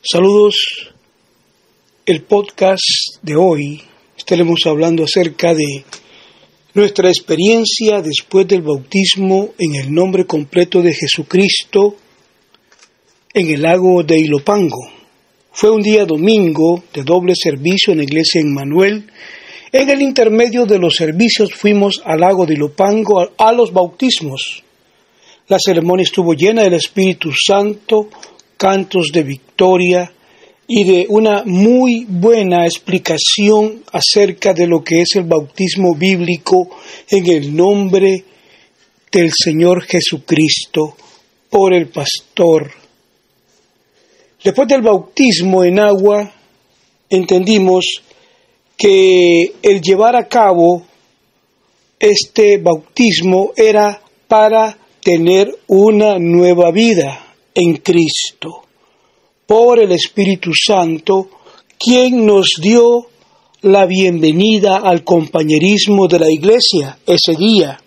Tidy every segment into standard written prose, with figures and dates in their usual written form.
Saludos, el podcast de hoy estaremos hablando acerca de nuestra experiencia después del bautismo en el nombre completo de Jesucristo en el lago de Ilopango. Fue un día domingo de doble servicio en la iglesia Emmanuel. En el intermedio de los servicios fuimos al lago de Ilopango a los bautismos. La ceremonia estuvo llena del Espíritu Santo, cantos de victoria y de una muy buena explicación acerca de lo que es el bautismo bíblico en el nombre del Señor Jesucristo por el pastor. Después del bautismo en agua, entendimos que el llevar a cabo este bautismo era para tener una nueva vida en Cristo, por el Espíritu Santo, quien nos dio la bienvenida al compañerismo de la iglesia, ese día,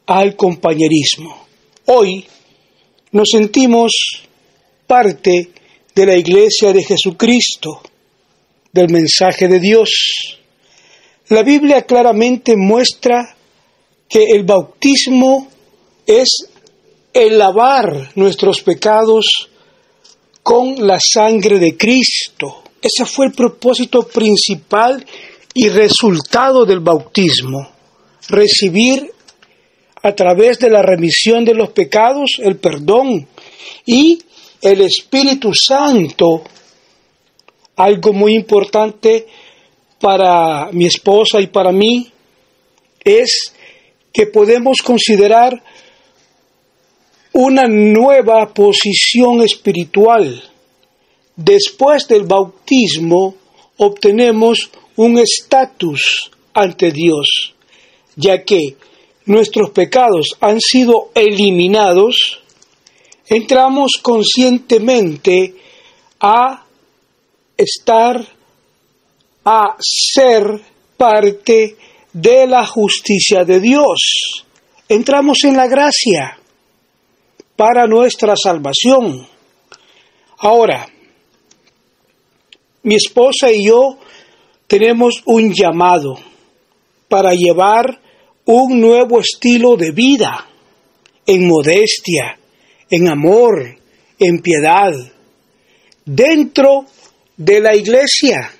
al compañerismo. Hoy nos sentimos parte de la iglesia de Jesucristo, del mensaje de Dios. La Biblia claramente muestra que el bautismo es el lavar nuestros pecados con la sangre de Cristo. Ese fue el propósito principal y resultado del bautismo. Recibir a través de la remisión de los pecados el perdón y el Espíritu Santo. Algo muy importante para mi esposa y para mí es que podemos considerar una nueva posición espiritual. Después del bautismo obtenemos un estatus ante Dios, ya que nuestros pecados han sido eliminados. Entramos conscientemente a ser parte de la justicia de Dios. Entramos en la gracia para nuestra salvación. Ahora, mi esposa y yo tenemos un llamado para llevar un nuevo estilo de vida, en modestia, en amor, en piedad, dentro de la iglesia,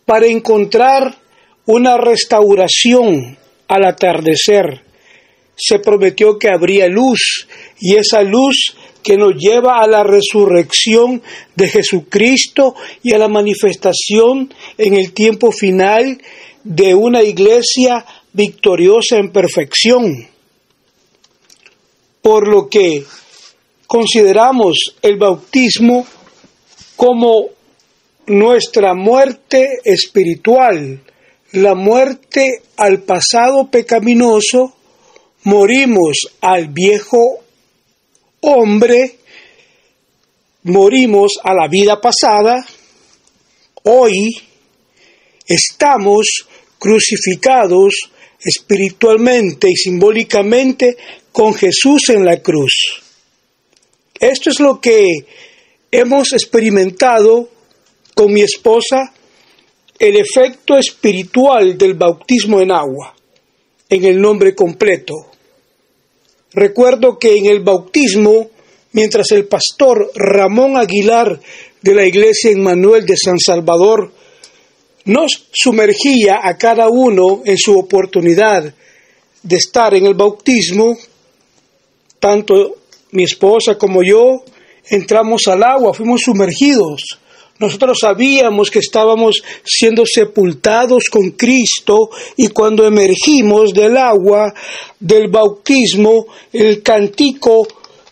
para encontrar una restauración al atardecer. Se prometió que habría luz, y esa luz que nos lleva a la resurrección de Jesucristo y a la manifestación en el tiempo final de una iglesia victoriosa en perfección. Por lo que consideramos el bautismo como nuestra muerte espiritual, la muerte al pasado pecaminoso. Morimos al viejo hombre, morimos a la vida pasada. Hoy estamos crucificados espiritualmente y simbólicamente con Jesús en la cruz. Esto es lo que hemos experimentado con mi esposa, el efecto espiritual del bautismo en agua, en el nombre completo. Recuerdo que en el bautismo, mientras el pastor Ramón Aguilar de la iglesia Emmanuel de San Salvador nos sumergía a cada uno en su oportunidad de estar en el bautismo, tanto mi esposa como yo entramos al agua, fuimos sumergidos. Nosotros sabíamos que estábamos siendo sepultados con Cristo, y cuando emergimos del agua del bautismo, el cántico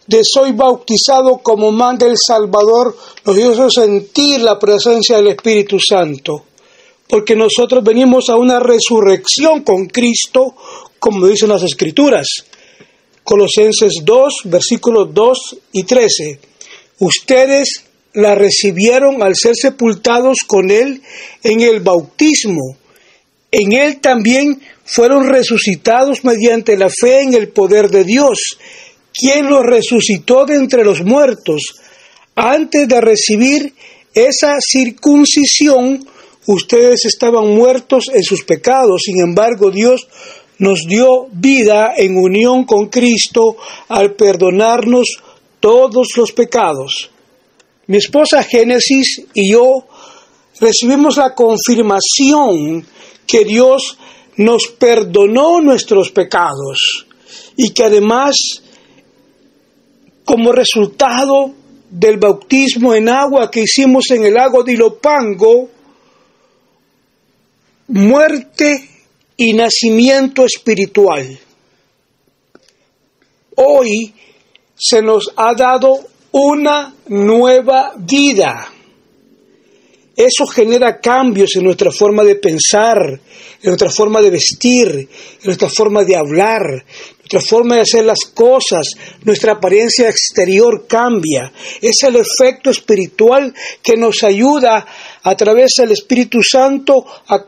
de soy bautizado como manda el Salvador nos hizo sentir la presencia del Espíritu Santo, porque nosotros venimos a una resurrección con Cristo, como dicen las Escrituras. Colosenses 2, versículos 2 y 13. Ustedes la recibieron al ser sepultados con Él en el bautismo. En Él también fueron resucitados mediante la fe en el poder de Dios, quien los resucitó de entre los muertos, Antes de recibir esa circuncisión, ustedes estaban muertos en sus pecados. Sin embargo, Dios nos dio vida en unión con Cristo al perdonarnos todos los pecados. Mi esposa Génesis y yo recibimos la confirmación que Dios nos perdonó nuestros pecados y que además, como resultado del bautismo en agua que hicimos en el lago de Ilopango, muerte y nacimiento espiritual. Hoy se nos ha dado una nueva vida. Eso genera cambios en nuestra forma de pensar, en nuestra forma de vestir, en nuestra forma de hablar, nuestra forma de hacer las cosas. Nuestra apariencia exterior cambia. Es el efecto espiritual que nos ayuda a través del Espíritu Santo a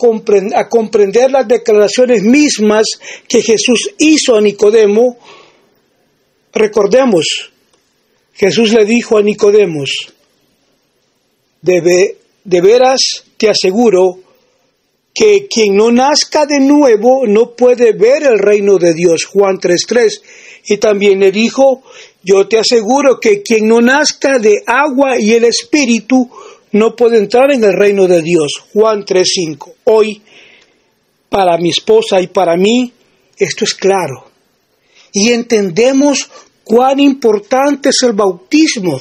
comprender las declaraciones mismas que Jesús hizo a Nicodemo. Recordemos, Jesús le dijo a Nicodemo: de veras te aseguro que quien no nazca de nuevo no puede ver el reino de Dios. Juan 3:3. Y también le dijo: yo te aseguro que quien no nazca de agua y el Espíritu no puede entrar en el reino de Dios. Juan 3:5. Hoy, para mi esposa y para mí, esto es claro. Y entendemos cuán importante es el bautismo.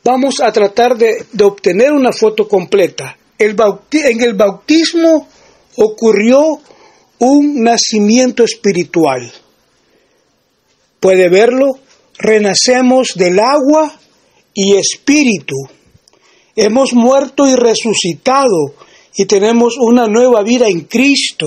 Vamos a tratar de obtener una foto completa. En el bautismo ocurrió un nacimiento espiritual. ¿Puede verlo? Renacemos del agua y espíritu. Hemos muerto y resucitado y tenemos una nueva vida en Cristo.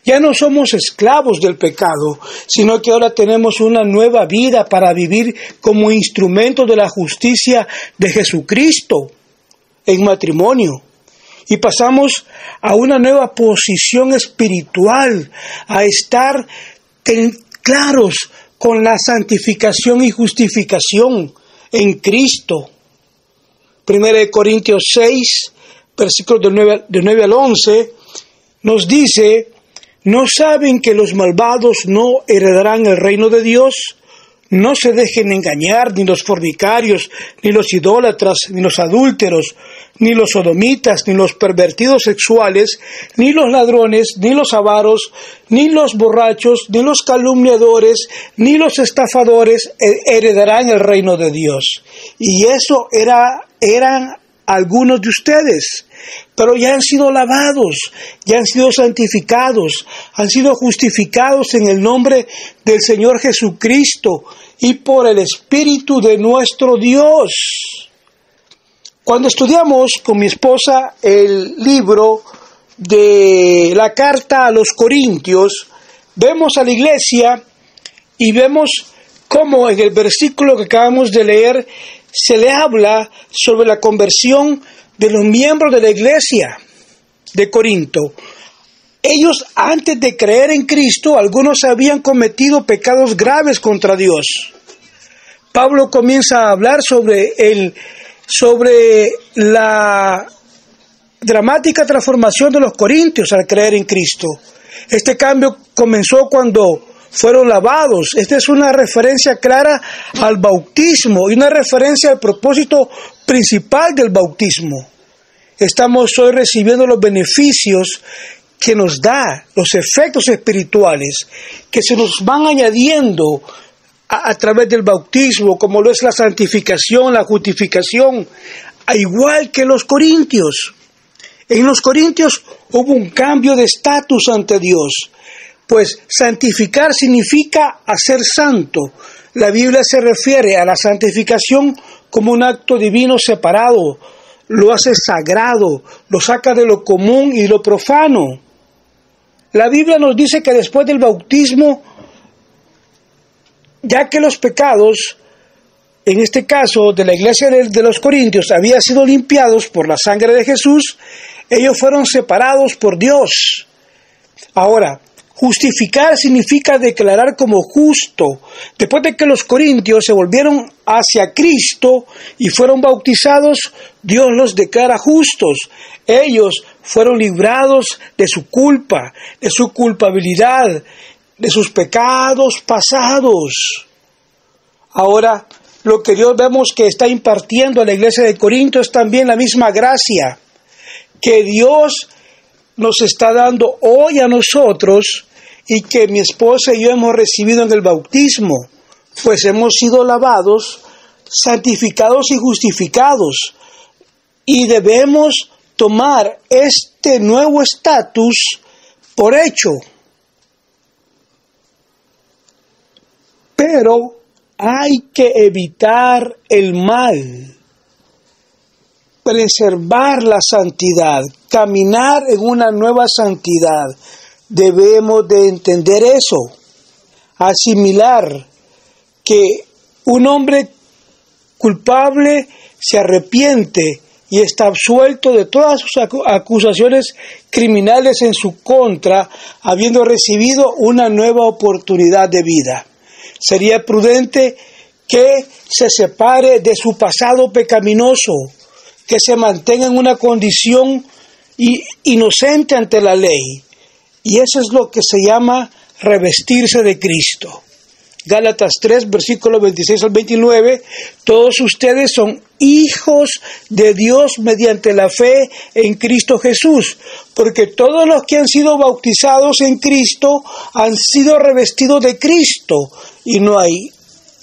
Ya no somos esclavos del pecado, sino que ahora tenemos una nueva vida para vivir como instrumento de la justicia de Jesucristo en matrimonio. Y pasamos a una nueva posición espiritual, a estar claros con la santificación y justificación en Cristo. 1 Corintios 6, versículos del 9 al 11, nos dice: ¿no saben que los malvados no heredarán el reino de Dios? No se dejen engañar, ni los fornicarios, ni los idólatras, ni los adúlteros, ni los sodomitas, ni los pervertidos sexuales, ni los ladrones, ni los avaros, ni los borrachos, ni los calumniadores, ni los estafadores heredarán el reino de Dios. Y eso eran algunos de ustedes, pero ya han sido lavados, ya han sido santificados, han sido justificados en el nombre del Señor Jesucristo y por el Espíritu de nuestro Dios. Cuando estudiamos con mi esposa el libro de la carta a los Corintios, vemos a la iglesia y vemos cómo en el versículo que acabamos de leer se le habla sobre la conversión de los miembros de la iglesia de Corinto. Ellos, antes de creer en Cristo, algunos habían cometido pecados graves contra Dios. Pablo comienza a hablar sobre la dramática transformación de los corintios al creer en Cristo. Este cambio comenzó cuando fueron lavados. Esta es una referencia clara al bautismo y una referencia al propósito principal del bautismo. Estamos hoy recibiendo los beneficios que nos da, los efectos espirituales que se nos van añadiendo a través del bautismo, como lo es la santificación, la justificación, igual que los corintios. En los corintios hubo un cambio de estatus ante Dios. Pues santificar significa hacer santo. La Biblia se refiere a la santificación como un acto divino separado. Lo hace sagrado, lo saca de lo común y lo profano. La Biblia nos dice que después del bautismo, ya que los pecados, en este caso de la iglesia de los Corintios, habían sido limpiados por la sangre de Jesús, ellos fueron separados por Dios. Ahora, Justificar significa declarar como justo. Después de que los corintios se volvieron hacia Cristo y fueron bautizados, Dios los declara justos. Ellos fueron librados de su culpa, de su culpabilidad, de sus pecados pasados. Ahora, lo que Dios vemos que está impartiendo a la iglesia de Corinto es también la misma gracia que Dios nos está dando hoy a nosotros y que mi esposa y yo hemos recibido en el bautismo, pues hemos sido lavados, santificados y justificados, y debemos tomar este nuevo estatus por hecho. Pero hay que evitar el mal, preservar la santidad, caminar en una nueva santidad. Debemos de entender eso, asimilar que un hombre culpable se arrepiente y está absuelto de todas sus acusaciones criminales en su contra, habiendo recibido una nueva oportunidad de vida. Sería prudente que se separe de su pasado pecaminoso, que se mantenga en una condición inocente ante la ley. Y eso es lo que se llama revestirse de Cristo. Gálatas 3, versículos 26 al 29, todos ustedes son hijos de Dios mediante la fe en Cristo Jesús, porque todos los que han sido bautizados en Cristo han sido revestidos de Cristo, y no hay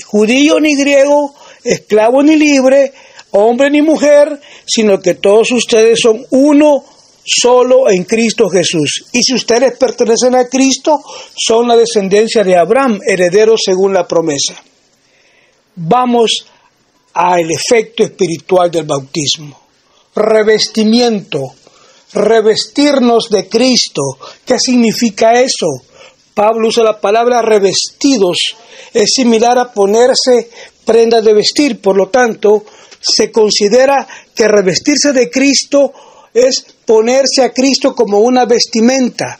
judío ni griego, esclavo ni libre, hombre ni mujer, sino que todos ustedes son uno solo en Cristo Jesús. Y si ustedes pertenecen a Cristo, son la descendencia de Abraham, herederos según la promesa. Vamos al efecto espiritual del bautismo. Revestimiento, revestirnos de Cristo. ¿Qué significa eso? Pablo usa la palabra revestidos, es similar a ponerse prendas de vestir, por lo tanto, se considera que revestirse de Cristo es ponerse a Cristo como una vestimenta.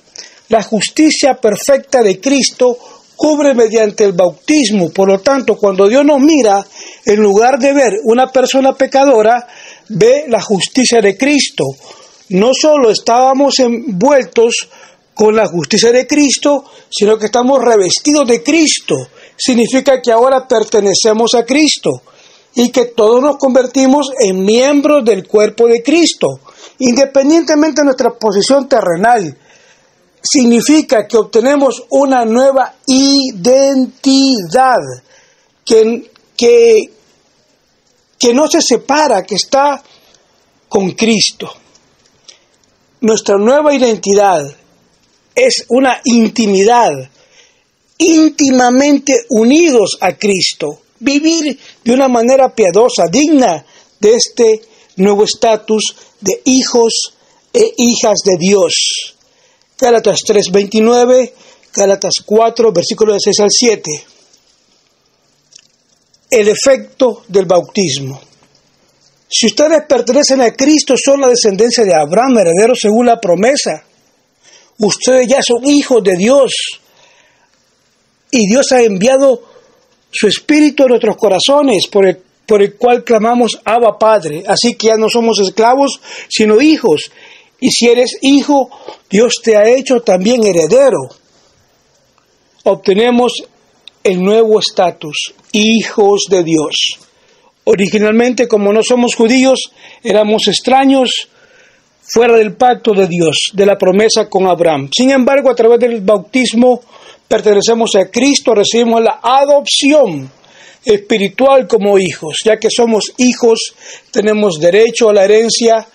La justicia perfecta de Cristo cubre mediante el bautismo. Por lo tanto, cuando Dios nos mira, en lugar de ver una persona pecadora, ve la justicia de Cristo. No solo estábamos envueltos con la justicia de Cristo, sino que estamos revestidos de Cristo. Significa que ahora pertenecemos a Cristo y que todos nos convertimos en miembros del cuerpo de Cristo. Independientemente de nuestra posición terrenal, significa que obtenemos una nueva identidad que no se separa, que está con Cristo. Nuestra nueva identidad es una intimidad, íntimamente unidos a Cristo. Vivir de una manera piadosa, digna de este nuevo estatus de hijos e hijas de Dios. Gálatas 3:29, Gálatas 4, versículos de 6 al 7. El efecto del bautismo. Si ustedes pertenecen a Cristo, son la descendencia de Abraham, herederos según la promesa. Ustedes ya son hijos de Dios. Y Dios ha enviado su Espíritu a nuestros corazones, por el cual clamamos Abba Padre. Así que ya no somos esclavos, sino hijos. Y si eres hijo, Dios te ha hecho también heredero. Obtenemos el nuevo estatus, hijos de Dios. Originalmente, como no somos judíos, éramos extraños, fuera del pacto de Dios, de la promesa con Abraham. Sin embargo, a través del bautismo, pertenecemos a Cristo, recibimos la adopción espiritual como hijos. Ya que somos hijos, tenemos derecho a la herencia,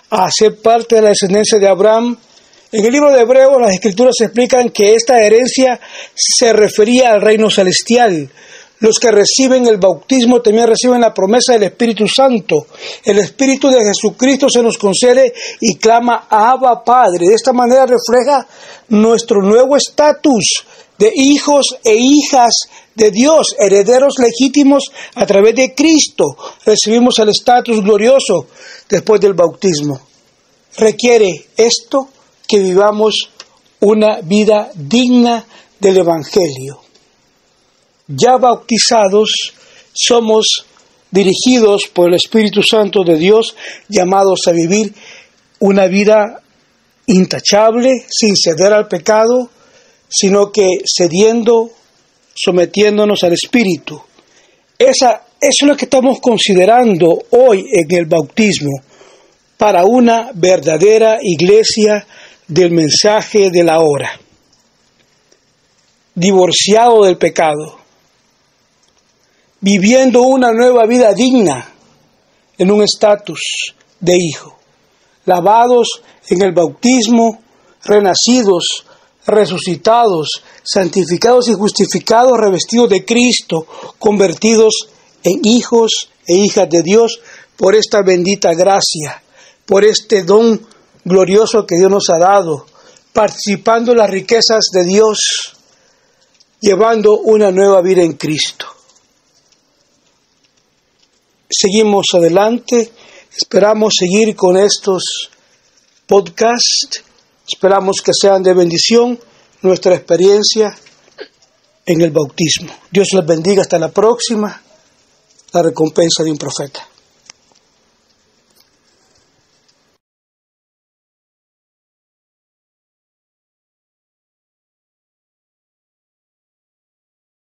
a ser parte de la descendencia de Abraham. En el libro de Hebreos, las Escrituras explican que esta herencia se refería al reino celestial. Los que reciben el bautismo también reciben la promesa del Espíritu Santo. El Espíritu de Jesucristo se nos concede y clama Abba Padre. De esta manera refleja nuestro nuevo estatus de hijos e hijas de Dios, herederos legítimos a través de Cristo. Recibimos el estatus glorioso después del bautismo. Requiere esto que vivamos una vida digna del Evangelio. Ya bautizados, somos dirigidos por el Espíritu Santo de Dios, llamados a vivir una vida intachable, sin ceder al pecado, sino que cediendo, sometiéndonos al Espíritu. Eso es lo que estamos considerando hoy en el bautismo para una verdadera iglesia del mensaje de la hora, divorciado del pecado, viviendo una nueva vida digna en un estatus de hijo, lavados en el bautismo, renacidos, resucitados, santificados y justificados, revestidos de Cristo, convertidos en hijos e hijas de Dios por esta bendita gracia, por este don glorioso que Dios nos ha dado, participando en las riquezas de Dios, llevando una nueva vida en Cristo. Seguimos adelante, esperamos seguir con estos podcasts, esperamos que sean de bendición nuestra experiencia en el bautismo. Dios les bendiga, hasta la próxima, la recompensa de un profeta.